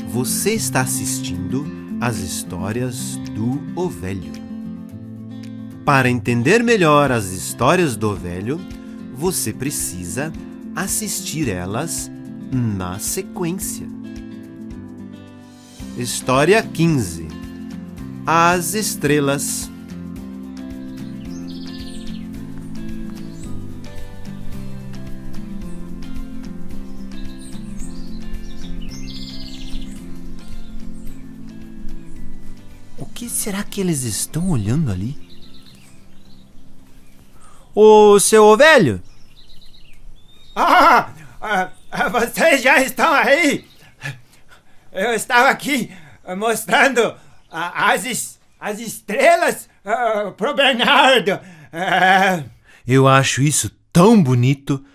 Você está assistindo às histórias do Ovelho. Para entender melhor as histórias do Ovelho, você precisa assistir elas na sequência. História 15: As Estrelas. O que será que eles estão olhando ali? Ô, seu Ovelho! Vocês já estão aí? Eu estava aqui mostrando as estrelas pro Bernardo. Eu acho isso tão bonito.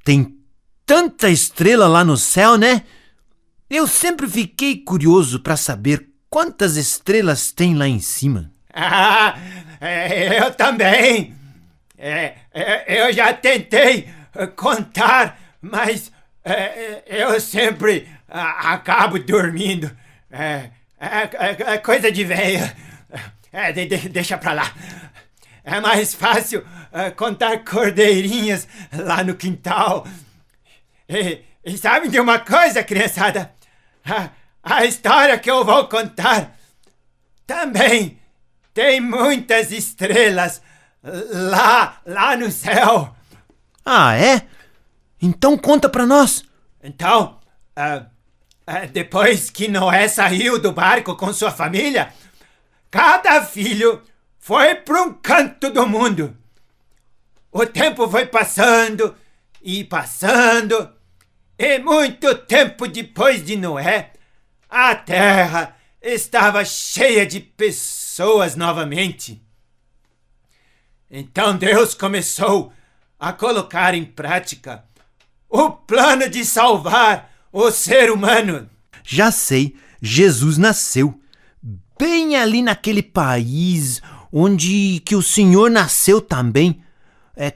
Tem tanta estrela lá no céu, né? Eu sempre fiquei curioso para saber quantas estrelas tem lá em cima. Eu também. Eu já tentei contar, mas eu sempre acabo dormindo. É coisa de velha. Deixa pra lá. É mais fácil contar cordeirinhas lá no quintal. E sabe de uma coisa, criançada? A história que eu vou contar também tem muitas estrelas lá no céu. Ah, é? Então conta pra nós. Então, depois que Noé saiu do barco com sua família, cada filho foi para um canto do mundo. O tempo foi passando e passando, e muito tempo depois de Noé, a terra estava cheia de pessoas novamente. Então Deus começou a colocar em prática o plano de salvar o ser humano. Já sei, Jesus nasceu bem ali naquele país onde que o Senhor nasceu também.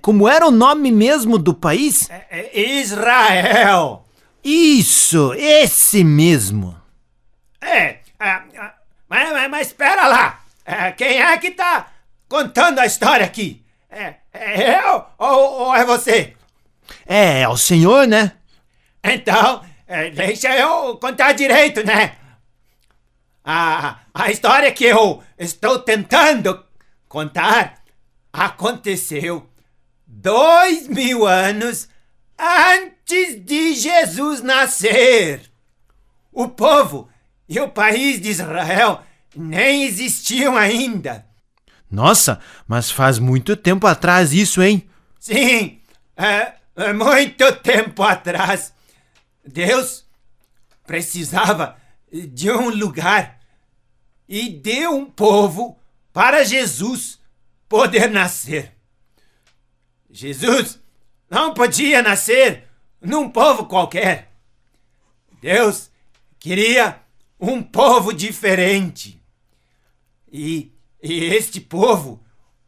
Como era o nome mesmo do país? Israel. Isso, esse mesmo. Mas espera lá. Quem é que tá contando a história aqui? É eu ou é você? É o Senhor, né? Então, deixa eu contar direito, né? A história que eu estou tentando contar aconteceu 2000 anos antes de Jesus nascer. O povo e o país de Israel nem existiam ainda. Nossa, mas faz muito tempo atrás isso, hein? Sim, muito tempo atrás. Deus precisava de um lugar e de um povo para Jesus poder nascer. Jesus não podia nascer num povo qualquer. Deus queria um povo diferente. E este povo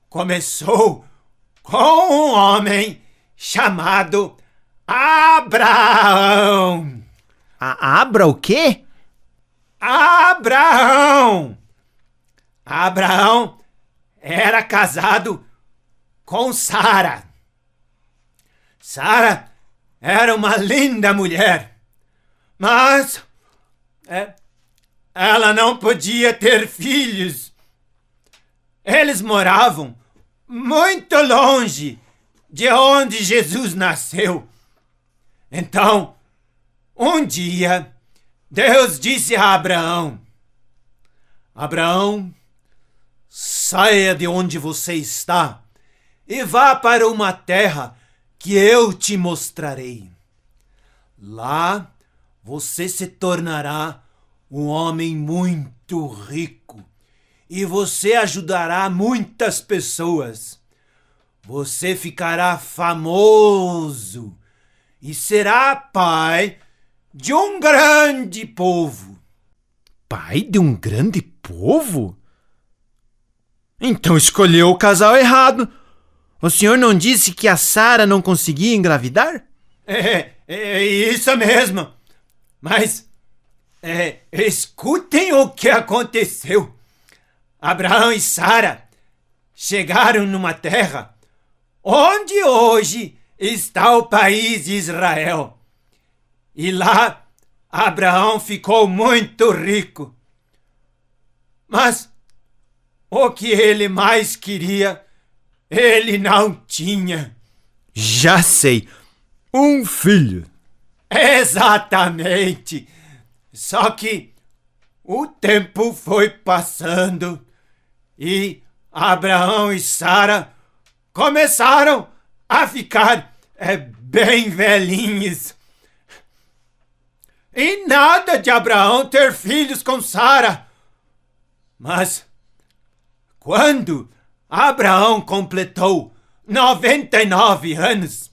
começou com um homem chamado Abraão. Abra o quê? Abraão! Abraão era casado com Sara. Sara era uma linda mulher, mas ela não podia ter filhos. Eles moravam muito longe de onde Jesus nasceu. Então, um dia, Deus disse a Abraão: Abraão, saia de onde você está e vá para uma terra que eu te mostrarei. Lá você se tornará um homem muito rico e você ajudará muitas pessoas. Você ficará famoso e será pai de um grande povo. Pai de um grande povo? Então escolheu o casal errado. O senhor não disse que a Sara não conseguia engravidar? É isso mesmo. Mas escutem o que aconteceu. Abraão e Sara chegaram numa terra onde hoje está o país de Israel. E lá Abraão ficou muito rico. Mas o que ele mais queria, ele não tinha. Já sei, um filho. Exatamente. Só que o tempo foi passando e Abraão e Sara começaram a ficar bem velhinhos. E nada de Abraão ter filhos com Sara. Mas quando Abraão completou 99 anos,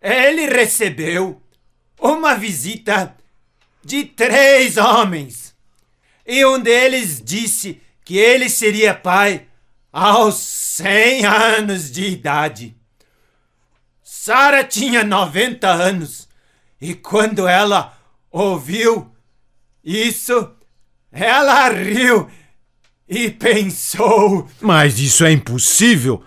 ele recebeu uma visita de 3 homens. E um deles disse que ele seria pai aos 100 anos de idade. Sara tinha 90 anos e quando ela ouviu isso, ela riu e pensou: Mas isso é impossível.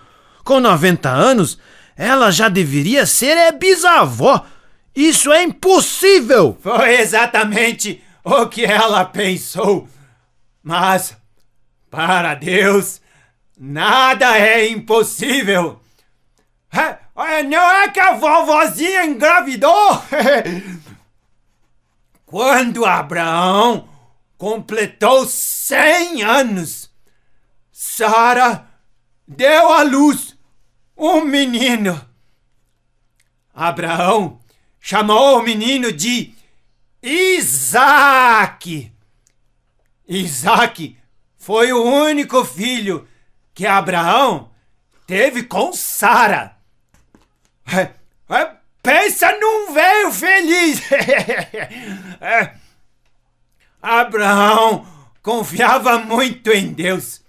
Com 90 anos, ela já deveria ser bisavó. Isso é impossível. Foi exatamente o que ela pensou. Mas, para Deus, nada é impossível. Não é que a vovozinha engravidou? Quando Abraão completou 100 anos, Sara deu à luz um menino. Abraão chamou o menino de Isaque. Isaque foi o único filho que Abraão teve com Sara. Pensa num velho feliz. Abraão confiava muito em Deus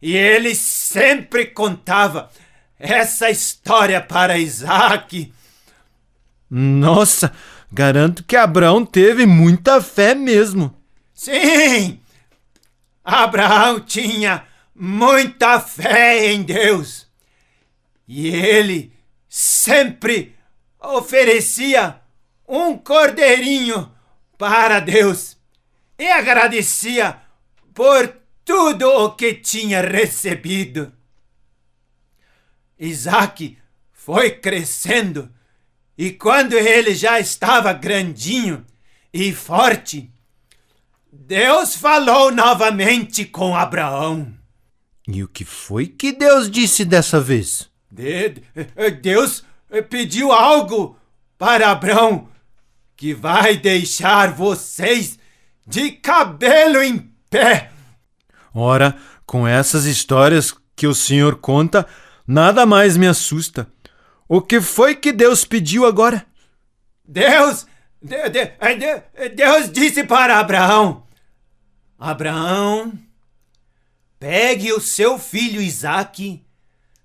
e ele sempre contava essa história para Isaque. Nossa, garanto que Abraão teve muita fé mesmo. Sim, Abraão tinha muita fé em Deus e ele sempre oferecia um cordeirinho para Deus e agradecia por tudo o que tinha recebido. Isaque foi crescendo e quando ele já estava grandinho e forte, Deus falou novamente com Abraão. E o que foi que Deus disse dessa vez? Deus pediu algo para Abraão, que vai deixar vocês de cabelo em pé. Ora, com essas histórias que o senhor conta, nada mais me assusta. O que foi que Deus pediu agora? Deus disse para Abraão: Abraão, pegue o seu filho Isaque,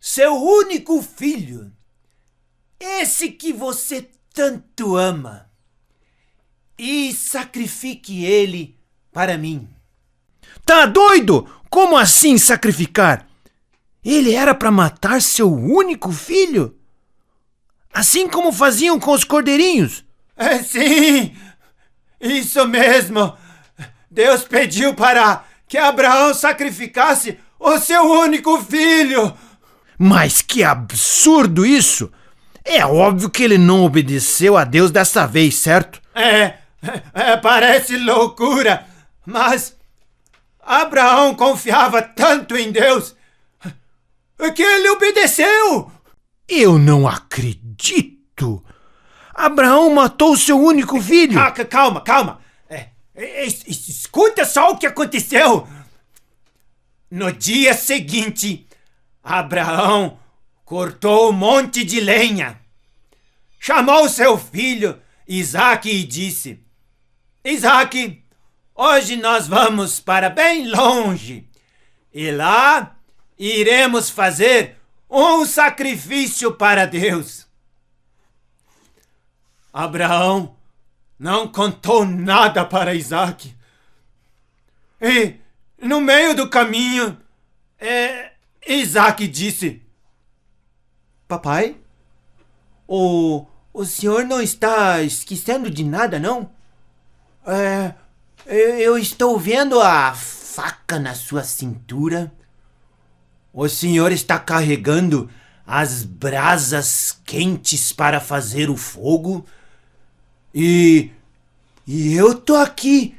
seu único filho, esse que você tanto ama, e sacrifique ele para mim. Tá doido? Como assim sacrificar? Ele era para matar seu único filho? Assim como faziam com os cordeirinhos? Sim, isso mesmo. Deus pediu para que Abraão sacrificasse o seu único filho. Mas que absurdo isso! É óbvio que ele não obedeceu a Deus dessa vez, certo? Parece loucura, mas Abraão confiava tanto em Deus que ele obedeceu. Eu não acredito! Abraão matou seu único filho! Calma! Escuta só o que aconteceu. No dia seguinte, Abraão cortou um monte de lenha, chamou seu filho Isaque e disse: Isaque, hoje nós vamos para bem longe e lá iremos fazer um sacrifício para Deus. Abraão não contou nada para Isaac. E, no meio do caminho, Isaac disse: Papai, o senhor não está esquecendo de nada, não? Eu estou vendo a faca na sua cintura. O senhor está carregando as brasas quentes para fazer o fogo. E eu tô aqui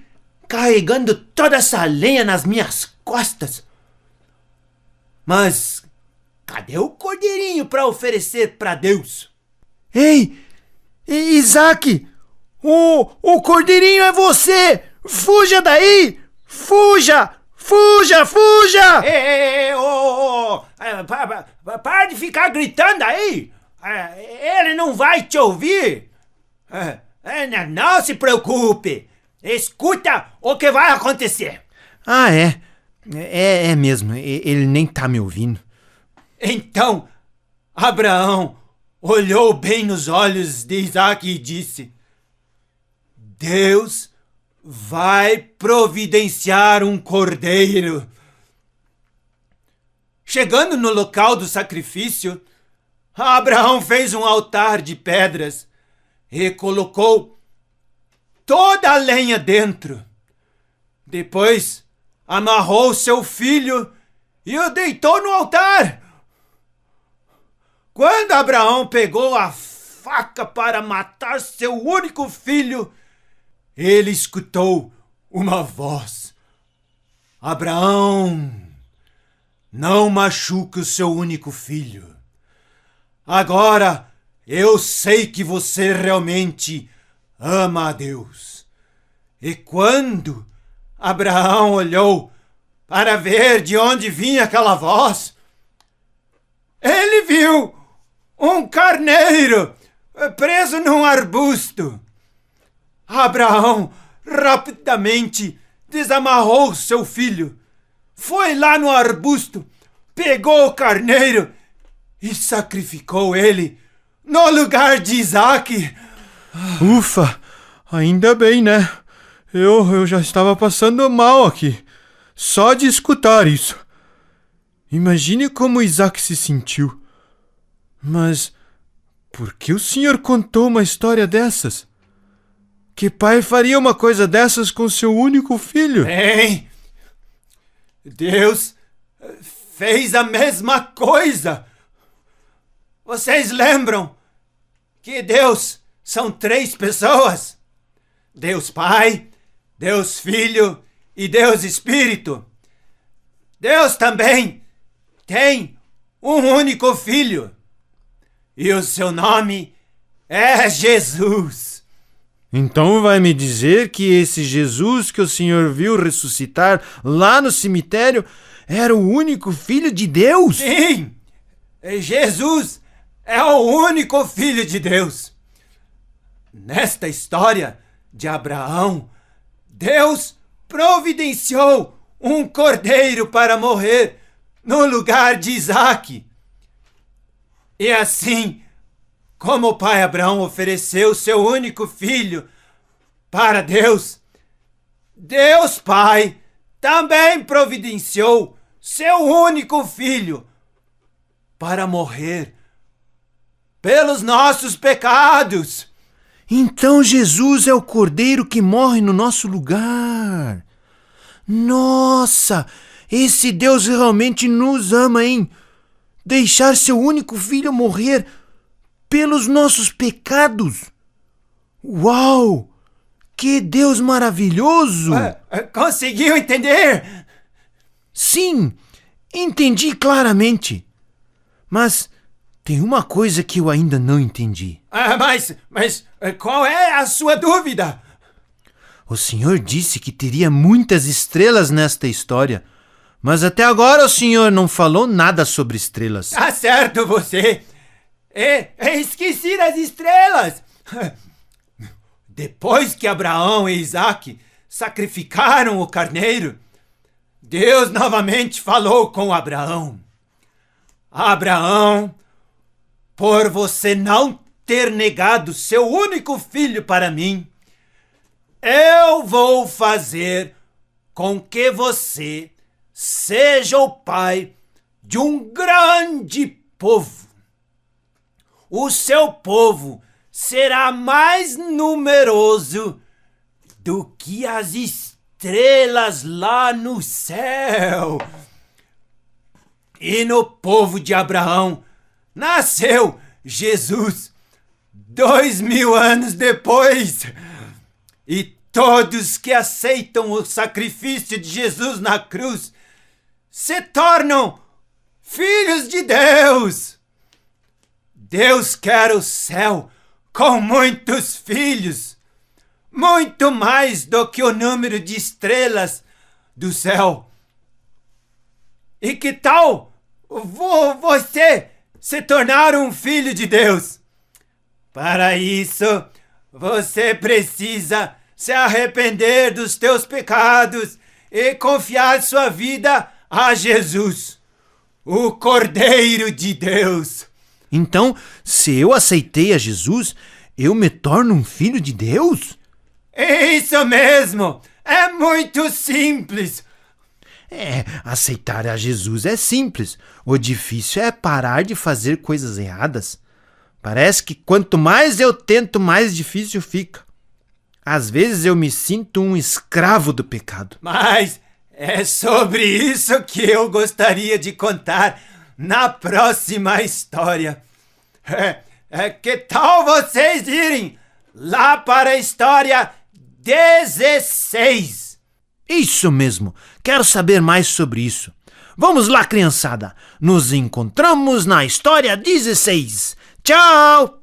carregando toda essa lenha nas minhas costas. Mas cadê o cordeirinho para oferecer para Deus? Ei, Isaac, o cordeirinho é você! Fuja daí! Fuja! Fuja, fuja! Para de ficar gritando aí! Ele não vai te ouvir! Não se preocupe! Escuta o que vai acontecer! Ah, é mesmo, ele nem tá me ouvindo. Então, Abraão olhou bem nos olhos de Isaac e disse: Deus vai providenciar um cordeiro. Chegando no local do sacrifício, Abraão fez um altar de pedras e colocou toda a lenha dentro. Depois, amarrou seu filho e o deitou no altar. Quando Abraão pegou a faca para matar seu único filho, ele escutou uma voz: Abraão, não machuque o seu único filho. Agora eu sei que você realmente ama a Deus. E quando Abraão olhou para ver de onde vinha aquela voz, ele viu um carneiro preso num arbusto. Abraão rapidamente desamarrou seu filho, foi lá no arbusto, pegou o carneiro e sacrificou ele no lugar de Isaac. Ufa, ainda bem, né? Eu já estava passando mal aqui, só de escutar isso. Imagine como Isaac se sentiu. Mas por que o senhor contou uma história dessas? Que pai faria uma coisa dessas com seu único filho? Bem, Deus fez a mesma coisa. Vocês lembram que Deus são 3 pessoas? Deus Pai, Deus Filho e Deus Espírito. Deus também tem um único filho. E o seu nome é Jesus. Então vai me dizer que esse Jesus que o senhor viu ressuscitar lá no cemitério era o único filho de Deus? Sim! Jesus é o único filho de Deus. Nesta história de Abraão, Deus providenciou um cordeiro para morrer no lugar de Isaac. E assim, como o pai Abraão ofereceu seu único filho para Deus, Deus Pai também providenciou seu único filho para morrer pelos nossos pecados. Então Jesus é o cordeiro que morre no nosso lugar. Nossa, esse Deus realmente nos ama, hein? Deixar seu único filho morrer pelos nossos pecados. Uau! Que Deus maravilhoso! Conseguiu entender? Sim, entendi claramente. Mas tem uma coisa que eu ainda não entendi. Mas qual é a sua dúvida? O senhor disse que teria muitas estrelas nesta história, mas até agora o senhor não falou nada sobre estrelas. Tá certo você. Esqueci das estrelas. Depois que Abraão e Isaac sacrificaram o carneiro, Deus novamente falou com Abraão. Abraão, por você não ter negado seu único filho para mim, eu vou fazer com que você seja o pai de um grande povo. O seu povo será mais numeroso do que as estrelas lá no céu. E no povo de Abraão nasceu Jesus 2000 anos depois. E todos que aceitam o sacrifício de Jesus na cruz se tornam filhos de Deus. Deus quer o céu com muitos filhos, muito mais do que o número de estrelas do céu. E que tal você se tornar um filho de Deus? Para isso, você precisa se arrepender dos teus pecados e confiar sua vida a Jesus, o Cordeiro de Deus. Então, se eu aceitei a Jesus, eu me torno um filho de Deus? Isso mesmo! É muito simples. Aceitar a Jesus é simples. O difícil é parar de fazer coisas erradas. Parece que quanto mais eu tento, mais difícil fica. Às vezes eu me sinto um escravo do pecado. Mas é sobre isso que eu gostaria de contar na próxima história. Que tal vocês irem lá para a história 16? Isso mesmo, quero saber mais sobre isso. Vamos lá, criançada, nos encontramos na história 16. Tchau!